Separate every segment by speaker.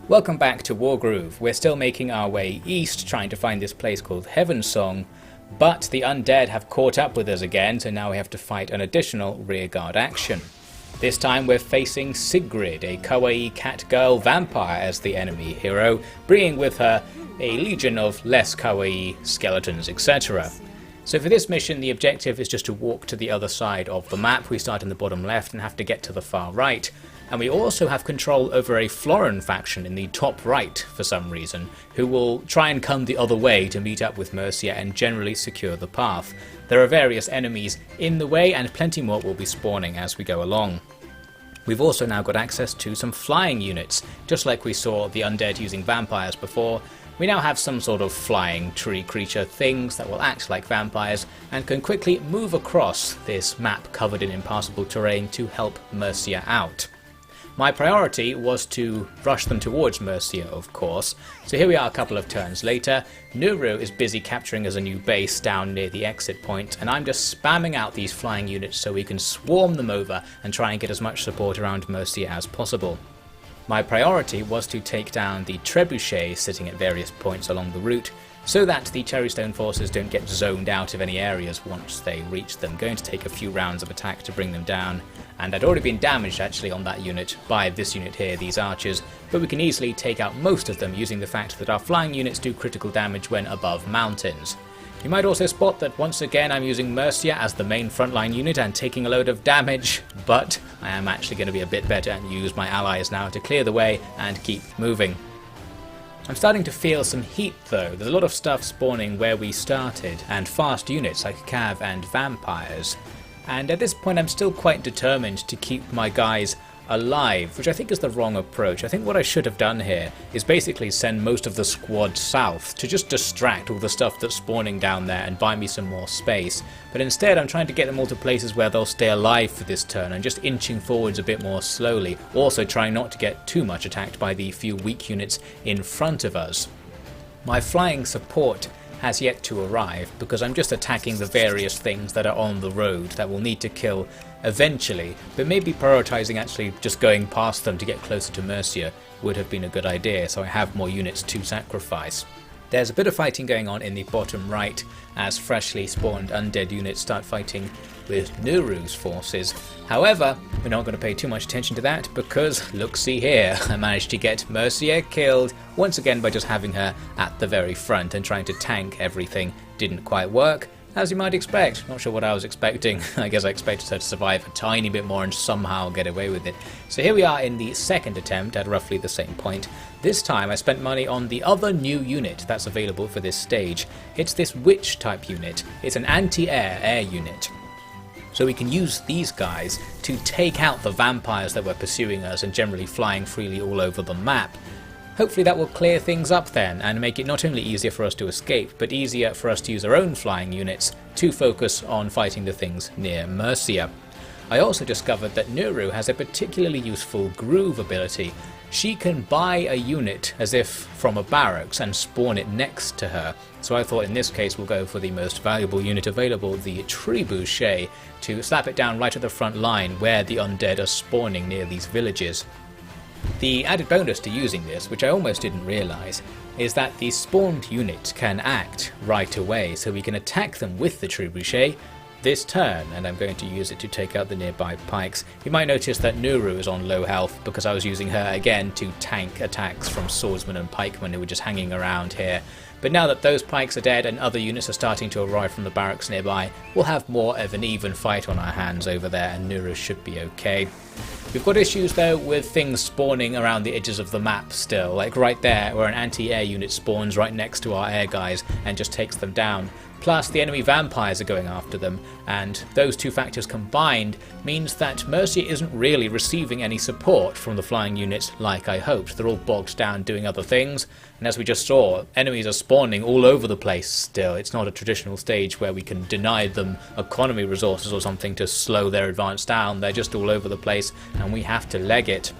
Speaker 1: Welcome back to Wargroove. We're still making our way east, trying to find this place called Heavensong, but the undead have caught up with us again, so now we have to fight an additional rearguard action. This time we're facing Sigrid, a kawaii cat girl vampire, as the enemy hero, bringing with her a legion of less kawaii skeletons, etc. So for this mission, the objective is just to walk to the other side of the map. We start in the bottom left and have to get to the far right. And we also have control over a Floran faction in the top right for some reason, who will try and come the other way to meet up with Mercia and generally secure the path. There are various enemies in the way and plenty more will be spawning as we go along. We've also now got access to some flying units. Just like we saw the undead using vampires before, we now have some sort of flying tree creature things that will act like vampires and can quickly move across this map covered in impassable terrain to help Mercia out. My priority was to rush them towards Mercia, of course, so here we are a couple of turns later. Nuru is busy capturing us a new base down near the exit point, and I'm just spamming out these flying units so we can swarm them over and try and get as much support around Mercia as possible. My priority was to take down the trebuchets sitting at various points along the route, so that the Cherrystone forces don't get zoned out of any areas once they reach them. Going to take a few rounds of attack to bring them down, and I'd already been damaged actually on that unit by this unit here, these archers, but we can easily take out most of them using the fact that our flying units do critical damage when above mountains. You might also spot that once again I'm using Mercia as the main frontline unit and taking a load of damage, but I am actually going to be a bit better and use my allies now to clear the way and keep moving. I'm starting to feel some heat though. There's a lot of stuff spawning where we started, and fast units like cav and vampires. And at this point I'm still quite determined to keep my guys alive, which I think is the wrong approach. I think what I should have done here is basically send most of the squad south to just distract all the stuff that's spawning down there and buy me some more space. But instead I'm trying to get them all to places where they'll stay alive for this turn and just inching forwards a bit more slowly, also trying not to get too much attacked by the few weak units in front of us. My flying support has yet to arrive because I'm just attacking the various things that are on the road that we'll need to kill eventually, but maybe prioritizing actually just going past them to get closer to Mercia would have been a good idea, so I have more units to sacrifice. There's a bit of fighting going on in the bottom right as freshly spawned undead units start fighting with Nuru's forces. However, we're not going to pay too much attention to that because, look, see here, I managed to get Mercia killed once again by just having her at the very front and trying to tank everything. Didn't quite work, as you might expect. Not sure what I was expecting. I guess I expected her to survive a tiny bit more and somehow get away with it. So here we are in the second attempt at roughly the same point. This time I spent money on the other new unit that's available for this stage. It's this witch type unit. It's an anti-air air unit. So we can use these guys to take out the vampires that were pursuing us and generally flying freely all over the map. Hopefully that will clear things up then and make it not only easier for us to escape, but easier for us to use our own flying units to focus on fighting the things near Mercia. I also discovered that Nuru has a particularly useful groove ability. She can buy a unit as if from a barracks and spawn it next to her. So I thought in this case we'll go for the most valuable unit available, the trebuchet, to slap it down right at the front line where the undead are spawning near these villages. The added bonus to using this, which I almost didn't realise, is that the spawned unit can act right away, so we can attack them with the trebuchet this turn, and I'm going to use it to take out the nearby pikes. You might notice that Nuru is on low health because I was using her again to tank attacks from swordsmen and pikemen who were just hanging around here. But now that those pikes are dead and other units are starting to arrive from the barracks nearby, we'll have more of an even fight on our hands over there and Nuru should be okay. We've got issues though with things spawning around the edges of the map still, like right there where an anti-air unit spawns right next to our air guys and just takes them down. Plus the enemy vampires are going after them, and those two factors combined means that Mercia isn't really receiving any support from the flying units like I hoped. They're all bogged down doing other things, and as we just saw, enemies are spawning all over the place still. It's not a traditional stage where we can deny them economy resources or something to slow their advance down. They're just all over the place, and we have to leg it.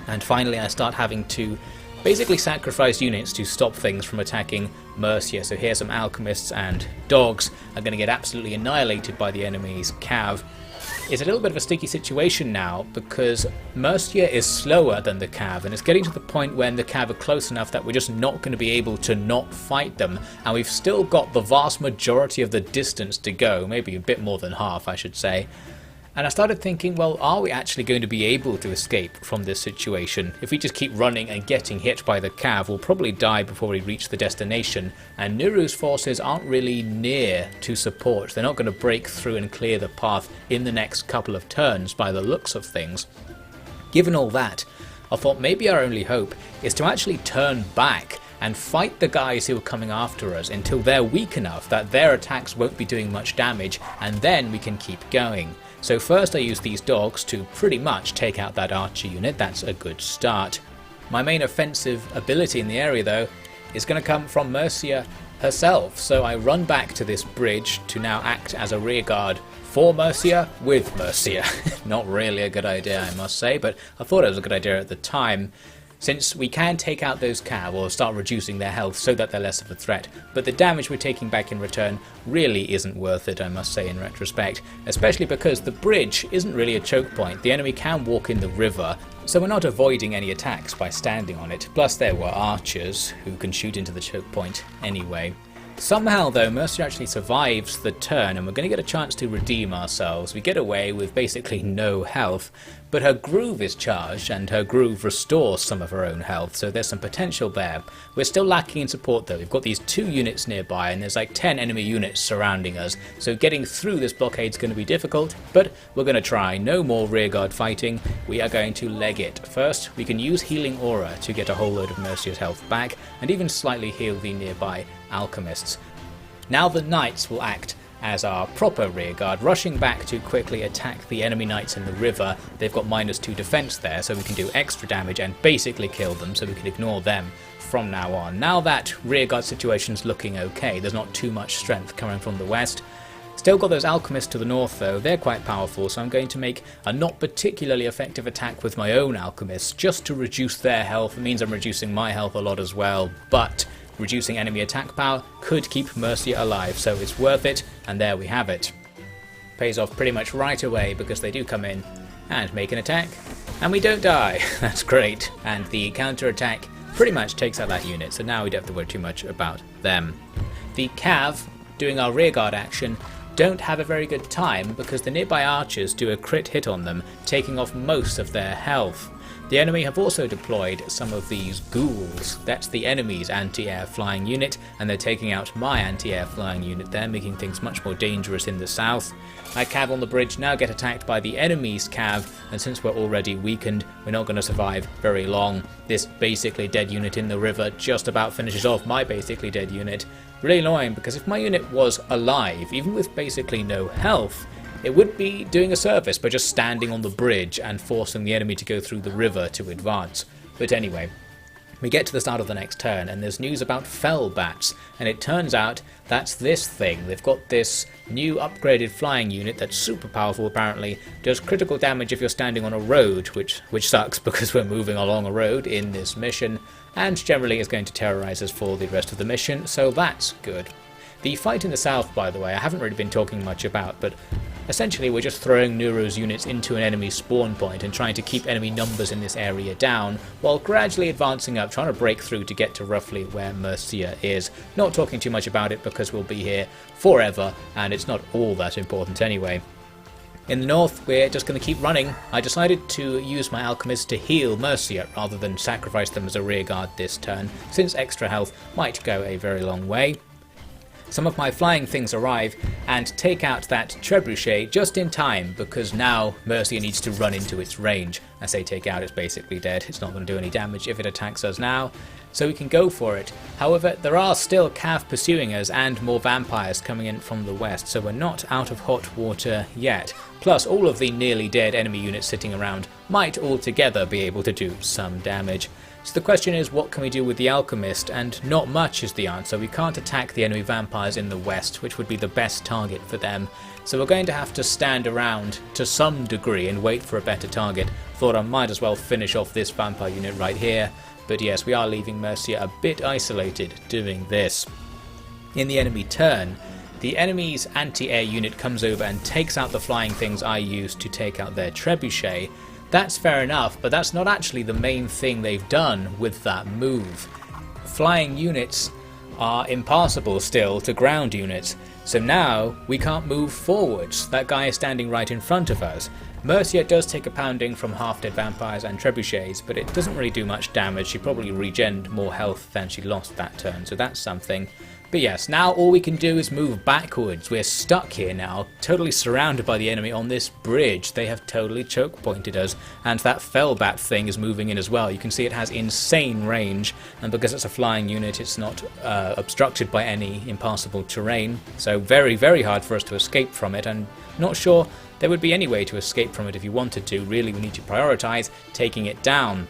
Speaker 1: And finally I start having to basically sacrifice units to stop things from attacking Mercia. So here some alchemists and dogs are going to get absolutely annihilated by the enemy's cav. it's a little bit of a sticky situation now because Mercia is slower than the Cav, and it's getting to the point when the Cav are close enough that we're just not going to be able to not fight them, and we've still got the vast majority of the distance to go, maybe a bit more than half I should say. And I started thinking, well, are we actually going to be able to escape from this situation? If we just keep running and getting hit by the Cav, we'll probably die before we reach the destination, and Nuru's forces aren't really near to support. They're not going to break through and clear the path in the next couple of turns by the looks of things. Given all that, I thought maybe our only hope is to actually turn back and fight the guys who are coming after us until they're weak enough that their attacks won't be doing much damage, and then we can keep going. So first I use these dogs to pretty much take out that archer unit. That's a good start. My main offensive ability in the area though is going to come from Mercia herself, so I run back to this bridge to now act as a rearguard for Mercia with Mercia. Not really a good idea I must say, but I thought it was a good idea at the time, since we can take out those Cav or start reducing their health so that they're less of a threat, but the damage we're taking back in return really isn't worth it, I must say, in retrospect, especially because the bridge isn't really a choke point. The enemy can walk in the river, so we're not avoiding any attacks by standing on it, plus there were archers who can shoot into the choke point anyway. Somehow though, Mercia actually survives the turn and we're going to get a chance to redeem ourselves. We get away with basically no health, but her groove is charged and her groove restores some of her own health, so there's some potential there. We're still lacking in support though. We've got these 2 units nearby and there's like 10 enemy units surrounding us, so getting through this blockade is going to be difficult, but we're going to try. No more rearguard fighting, we are going to leg it. First, we can use Healing Aura to get a whole load of Mercia's health back and even slightly heal the nearby alchemists. Now the knights will act as our proper rearguard, rushing back to quickly attack the enemy knights in the river. They've got -2 defense there, so we can do extra damage and basically kill them, so we can ignore them from now on. Now that rearguard situation's looking okay, there's not too much strength coming from the west. Still got those alchemists to the north though, they're quite powerful, so I'm going to make a not particularly effective attack with my own alchemists just to reduce their health. It means I'm reducing my health a lot as well, but reducing enemy attack power could keep Mercia alive, so it's worth it, and there we have it. Pays off pretty much right away because they do come in and make an attack, and we don't die. That's great, and the counter attack pretty much takes out that unit, so now we don't have to worry too much about them. The Cav, doing our rearguard action, don't have a very good time because the nearby archers do a crit hit on them, taking off most of their health. The enemy have also deployed some of these ghouls. That's the enemy's anti-air flying unit, and they're taking out my anti-air flying unit there, making things much more dangerous in the south. My Cav on the bridge now get attacked by the enemy's Cav, and since we're already weakened, we're not going to survive very long. This basically dead unit in the river just about finishes off my basically dead unit. Really annoying, because if my unit was alive, even with basically no health, it would be doing a service by just standing on the bridge and forcing the enemy to go through the river to advance. But anyway, we get to the start of the next turn and there's news about fell bats, and it turns out that's this thing. They've got this new upgraded flying unit that's super powerful apparently, does critical damage if you're standing on a road, which sucks because we're moving along a road in this mission, and generally is going to terrorize us for the rest of the mission, so that's good. The fight in the south, by the way, I haven't really been talking much about, but essentially we're just throwing Nuru's units into an enemy spawn point and trying to keep enemy numbers in this area down, while gradually advancing up, trying to break through to get to roughly where Mercia is. Not talking too much about it because we'll be here forever, and it's not all that important anyway. In the north, we're just going to keep running. I decided to use my alchemists to heal Mercia rather than sacrifice them as a rearguard this turn, since extra health might go a very long way. Some of my flying things arrive and take out that trebuchet just in time, because now Mercia needs to run into its range. I say take out, it's basically dead. It's not going to do any damage if it attacks us now, so we can go for it. However, there are still Cav pursuing us and more vampires coming in from the west, so we're not out of hot water yet. Plus, all of the nearly dead enemy units sitting around might altogether be able to do some damage. So the question is, what can we do with the alchemist? And not much is the answer. We can't attack the enemy vampires in the west, which would be the best target for them. So we're going to have to stand around to some degree and wait for a better target. Thought I might as well finish off this vampire unit right here. But yes, we are leaving Mercia a bit isolated doing this. In the enemy turn, the enemy's anti-air unit comes over and takes out the flying things I used to take out their trebuchet. That's fair enough, but that's not actually the main thing they've done with that move. Flying units are impassable still to ground units, so now we can't move forwards. That guy is standing right in front of us. Mercia does take a pounding from half-dead vampires and trebuchets, but it doesn't really do much damage. She probably regened more health than she lost that turn, so that's something. But yes, now all we can do is move backwards. We're stuck here now, totally surrounded by the enemy on this bridge. They have totally choke pointed us, and that Fellbat thing is moving in as well. You can see it has insane range, and because it's a flying unit, it's not obstructed by any impassable terrain. So very, very hard for us to escape from it, and not sure there would be any way to escape from it if you wanted to. Really, we need to prioritize taking it down.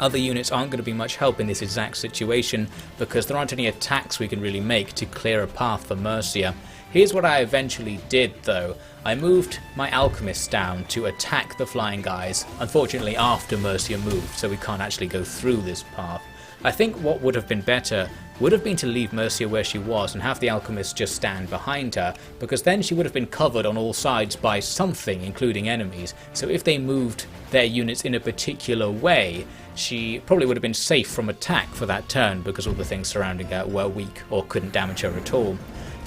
Speaker 1: Other units aren't going to be much help in this exact situation because there aren't any attacks we can really make to clear a path for Mercia. Here's what I eventually did though. I moved my alchemists down to attack the flying guys, unfortunately after Mercia moved, so we can't actually go through this path. I think what would have been better would have been to leave Mercia where she was and have the alchemists just stand behind her, because then she would have been covered on all sides by something, including enemies. So if they moved their units in a particular way, she probably would have been safe from attack for that turn because all the things surrounding her were weak or couldn't damage her at all.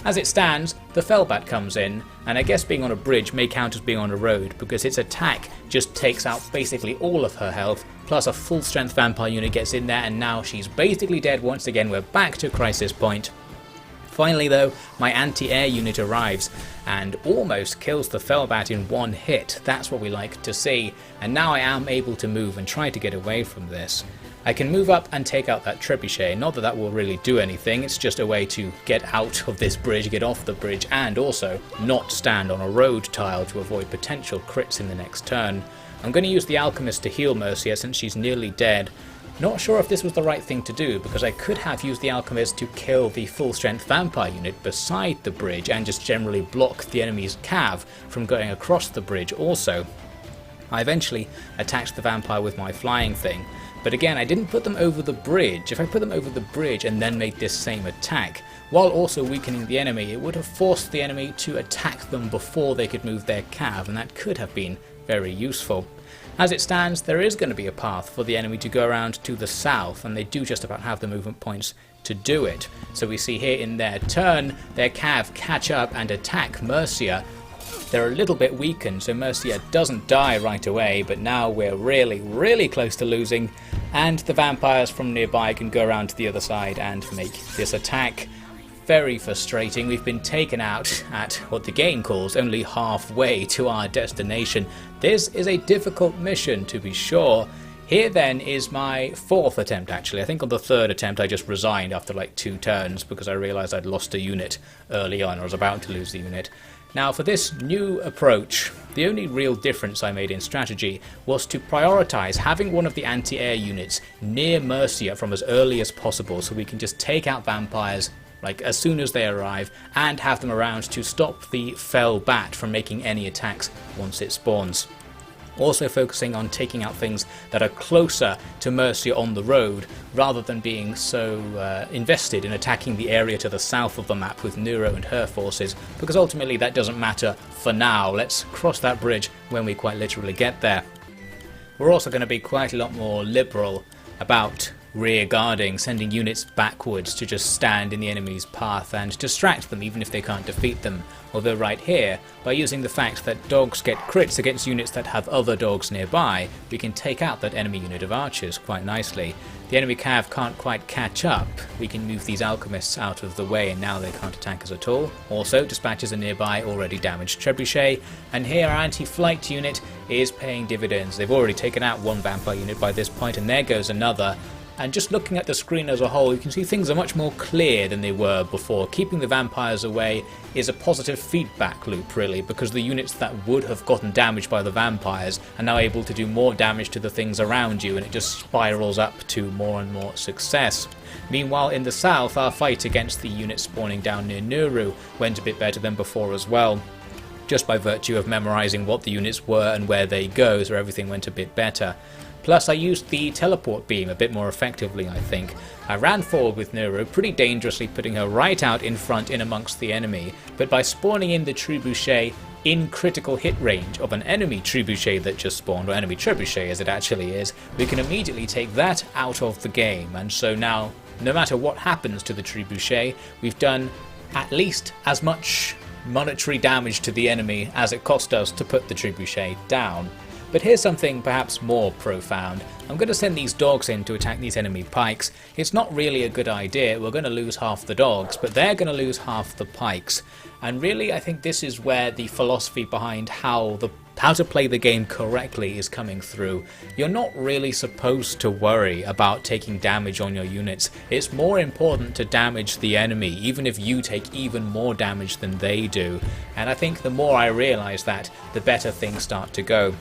Speaker 1: As it stands, the Fellbat comes in, and I guess being on a bridge may count as being on a road because its attack just takes out basically all of her health, plus a full strength vampire unit gets in there, and now she's basically dead once again. We're back to crisis point. Finally though, my anti-air unit arrives and almost kills the Fellbat in one hit. That's what we like to see, and now I am able to move and try to get away from this. I can move up and take out that trebuchet, not that that will really do anything, it's just a way to get out of this bridge, get off the bridge, and also not stand on a road tile to avoid potential crits in the next turn. I'm going to use the alchemist to heal Mercia since she's nearly dead. Not sure if this was the right thing to do, because I could have used the alchemist to kill the full strength vampire unit beside the bridge and just generally block the enemy's cav from going across the bridge also. I eventually attacked the vampire with my flying thing, but again I didn't put them over the bridge. If I put them over the bridge and then made this same attack, while also weakening the enemy, it would have forced the enemy to attack them before they could move their cav, and that could have been very useful. As it stands, there is going to be a path for the enemy to go around to the south, and they do just about have the movement points to do it. So we see here in their turn, their cav catch up and attack Mercia. They're a little bit weakened, so Mercia doesn't die right away, but now we're really, really close to losing, and the vampires from nearby can go around to the other side and make this attack. Very frustrating. We've been taken out at what the game calls only halfway to our destination. This is a difficult mission, to be sure. Here then is my fourth attempt actually. I think on the third attempt I just resigned after like 2 turns because I realised I'd lost a unit early on. I was about to lose the unit. Now for this new approach, the only real difference I made in strategy was to prioritise having one of the anti-air units near Mercia from as early as possible so we can just take out vampires like as soon as they arrive and have them around to stop the Fellbat from making any attacks once it spawns. Also focusing on taking out things that are closer to Mercia on the road rather than being so invested in attacking the area to the south of the map with Nero and her forces, because ultimately that doesn't matter for now. Let's cross that bridge when we quite literally get there. We're also going to be quite a lot more liberal about rear guarding, sending units backwards to just stand in the enemy's path and distract them even if they can't defeat them. Although right here, by using the fact that dogs get crits against units that have other dogs nearby, we can take out that enemy unit of archers quite nicely. The enemy cav can't quite catch up. We can move these alchemists out of the way and now they can't attack us at all. Also dispatches a nearby already damaged trebuchet, and here our anti-flight unit is paying dividends. They've already taken out one vampire unit by this point and there goes another. And just looking at the screen as a whole, you can see things are much more clear than they were before. Keeping the vampires away is a positive feedback loop really, because the units that would have gotten damaged by the vampires are now able to do more damage to the things around you, and it just spirals up to more and more success. Meanwhile in the south, our fight against the unit spawning down near Nuru went a bit better than before as well. Just by virtue of memorising what the units were and where they go, so everything went a bit better. Plus I used the teleport beam a bit more effectively, I think. I ran forward with Nero pretty dangerously, putting her right out in front in amongst the enemy, but by spawning in the trebuchet in critical hit range of an enemy trebuchet that just spawned, or enemy trebuchet as it actually is, we can immediately take that out of the game. And so now, no matter what happens to the trebuchet, we've done at least as much monetary damage to the enemy as it cost us to put the trebuchet down. But here's something perhaps more profound. I'm going to send these dogs in to attack these enemy pikes. It's not really a good idea. We're going to lose half the dogs, but they're going to lose half the pikes. And really, I think this is where the philosophy behind how to play the game correctly is coming through. You're not really supposed to worry about taking damage on your units. It's more important to damage the enemy, even if you take even more damage than they do. And I think the more I realise that, the better things start to go.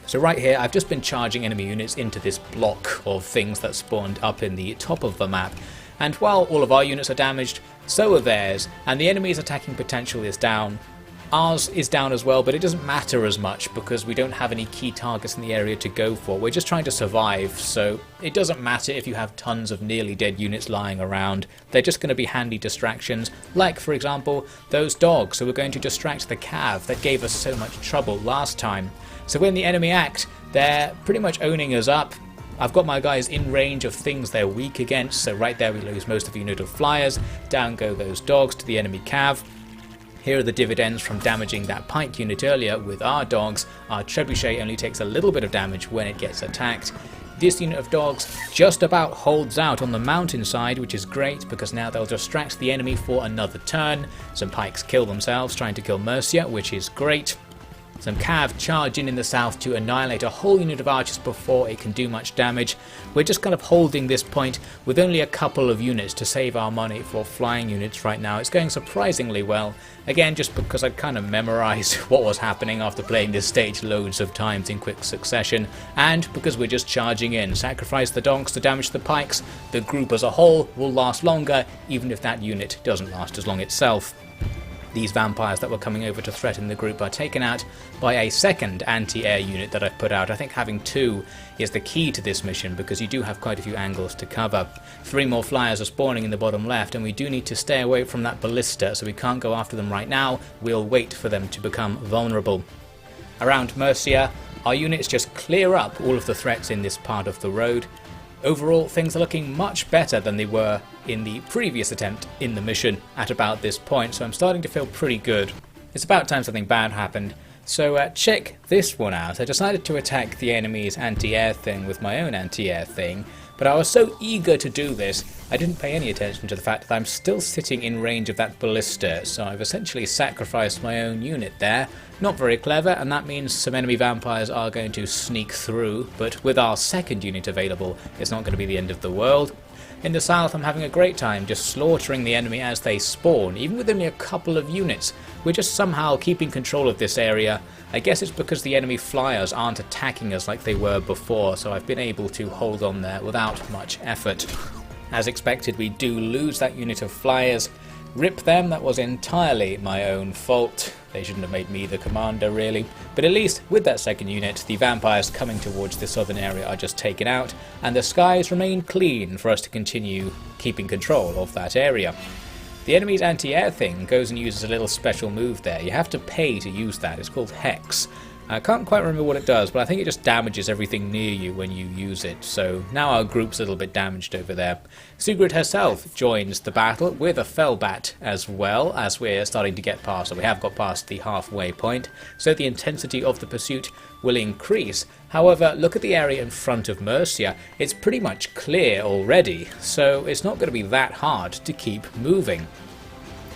Speaker 1: So right here, I've just been charging enemy units into this block of things that spawned up in the top of the map. And while all of our units are damaged, so are theirs, and the enemy's attacking potential is down. Ours is down as well, but it doesn't matter as much because we don't have any key targets in the area to go for. We're just trying to survive, so it doesn't matter if you have tons of nearly dead units lying around. They're just going to be handy distractions, like, for example, those dogs. So we're going to distract the cav that gave us so much trouble last time. So when the enemy act, they're pretty much owning us up. I've got my guys in range of things they're weak against, so right there we lose most of the unit of flyers. Down go those dogs to the enemy cav. Here are the dividends from damaging that pike unit earlier with our dogs. Our trebuchet only takes a little bit of damage when it gets attacked. This unit of dogs just about holds out on the mountainside, which is great because now they'll distract the enemy for another turn. Some pikes kill themselves trying to kill Mercia, which is great. Some cav charge in the south to annihilate a whole unit of archers before it can do much damage. We're just kind of holding this point with only a couple of units to save our money for flying units right now. It's going surprisingly well. Again, just because I'd kind of memorised what was happening after playing this stage loads of times in quick succession, and because we're just charging in. Sacrifice the donks to damage the pikes. The group as a whole will last longer, even if that unit doesn't last as long itself. These vampires that were coming over to threaten the group are taken out by a second anti-air unit that I've put out. I think having two is the key to this mission because you do have quite a few angles to cover. 3 more flyers are spawning in the bottom left, and we do need to stay away from that ballista, so we can't go after them right now. We'll wait for them to become vulnerable. Around Mercia, our units just clear up all of the threats in this part of the road. Overall, things are looking much better than they were in the previous attempt in the mission at about this point, so I'm starting to feel pretty good. It's about time something bad happened. So check this one out. I decided to attack the enemy's anti-air thing with my own anti-air thing, but I was so eager to do this, I didn't pay any attention to the fact that I'm still sitting in range of that ballista, so I've essentially sacrificed my own unit there. Not very clever, and that means some enemy vampires are going to sneak through, but with our second unit available, it's not going to be the end of the world. In the south, I'm having a great time just slaughtering the enemy as they spawn, even with only a couple of units. We're just somehow keeping control of this area. I guess it's because the enemy flyers aren't attacking us like they were before, so I've been able to hold on there without much effort. As expected, we do lose that unit of flyers. Rip them, that was entirely my own fault. They shouldn't have made me the commander, really. But at least, with that second unit, the vampires coming towards the southern area are just taken out, and the skies remain clean for us to continue keeping control of that area. The enemy's anti-air thing goes and uses a little special move there. You have to pay to use that. It's called Hex. I can't quite remember what it does, but I think it just damages everything near you when you use it, so now our group's a little bit damaged over there. Sigrid herself joins the battle with a Fellbat as well, as we're starting to get past, or we have got past the halfway point, so the intensity of the pursuit will increase. However, look at the area in front of Mercia. It's pretty much clear already, so it's not going to be that hard to keep moving.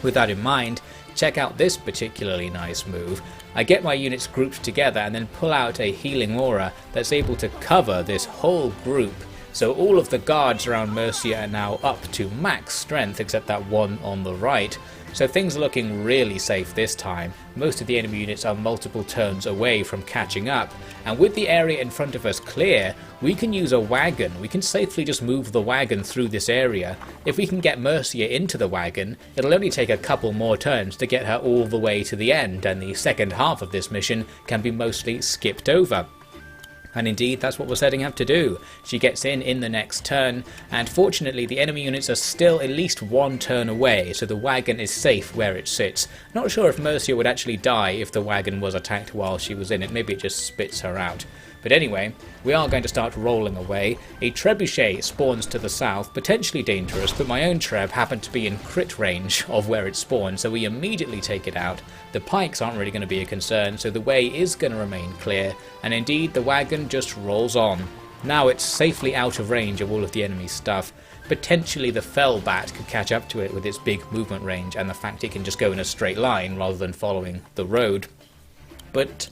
Speaker 1: With that in mind, check out this particularly nice move. I get my units grouped together and then pull out a healing aura that's able to cover this whole group. So all of the guards around Mercia are now up to max strength except that one on the right. So things are looking really safe this time. Most of the enemy units are multiple turns away from catching up, and with the area in front of us clear, we can use a wagon. We can safely just move the wagon through this area. If we can get Mercia into the wagon, it'll only take a couple more turns to get her all the way to the end, and the second half of this mission can be mostly skipped over. And indeed, that's what we're setting up to do. She gets in the next turn, and fortunately the enemy units are still at least one turn away, so the wagon is safe where it sits. Not sure if Mercia would actually die if the wagon was attacked while she was in it, maybe it just spits her out. But anyway, we are going to start rolling away. A trebuchet spawns to the south, potentially dangerous, but my own treb happened to be in crit range of where it spawned, so we immediately take it out. The pikes aren't really going to be a concern, so the way is going to remain clear, and indeed the wagon just rolls on. Now it's safely out of range of all of the enemy's stuff. Potentially the fell bat could catch up to it with its big movement range and the fact it can just go in a straight line rather than following the road. But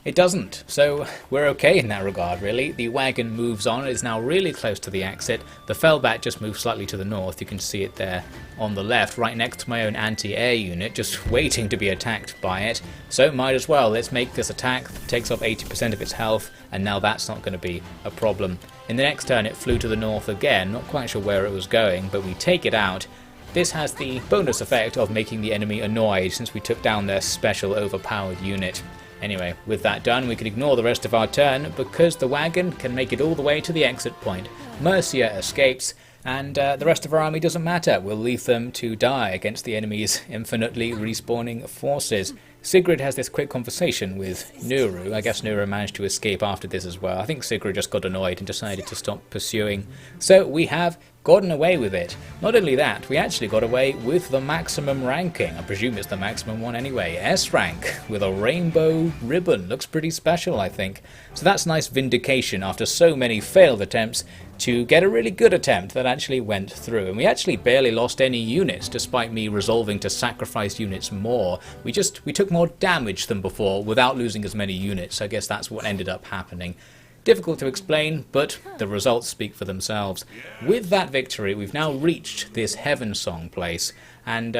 Speaker 1: it doesn't, so we're okay in that regard really. The wagon moves on, it is now really close to the exit. The Fellbat just moves slightly to the north, you can see it there on the left, right next to my own anti-air unit, just waiting to be attacked by it. So might as well, let's make this attack, takes off 80% of its health, and now that's not going to be a problem. In the next turn it flew to the north again, not quite sure where it was going, but we take it out. This has the bonus effect of making the enemy annoyed since we took down their special overpowered unit. Anyway, with that done, we can ignore the rest of our turn because the wagon can make it all the way to the exit point. Mercia escapes, and the rest of our army doesn't matter. We'll leave them to die against the enemy's infinitely respawning forces. Sigrid has this quick conversation with Nuru. I guess Nuru managed to escape after this as well. I think Sigrid just got annoyed and decided to stop pursuing. So we have gotten away with it. Not only that, we actually got away with the maximum ranking. I presume it's the maximum one anyway. S rank with a rainbow ribbon. Looks pretty special, I think. So that's nice vindication after so many failed attempts to get a really good attempt that actually went through. And we actually barely lost any units despite me resolving to sacrifice units more. We took more damage than before without losing as many units. I guess that's what ended up happening. Difficult to explain, but the results speak for themselves. With that victory, we've now reached this Heaven Song place, and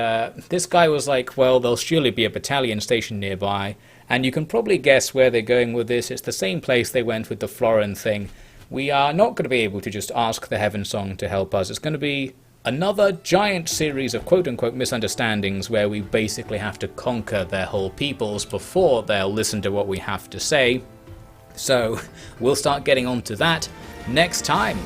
Speaker 1: this guy was like, well, there'll surely be a battalion stationed nearby, and you can probably guess where they're going with this. It's the same place they went with the Florin thing. We are not going to be able to just ask the Heaven Song to help us. It's going to be another giant series of quote-unquote misunderstandings where we basically have to conquer their whole peoples before they'll listen to what we have to say. So we'll start getting on to that next time.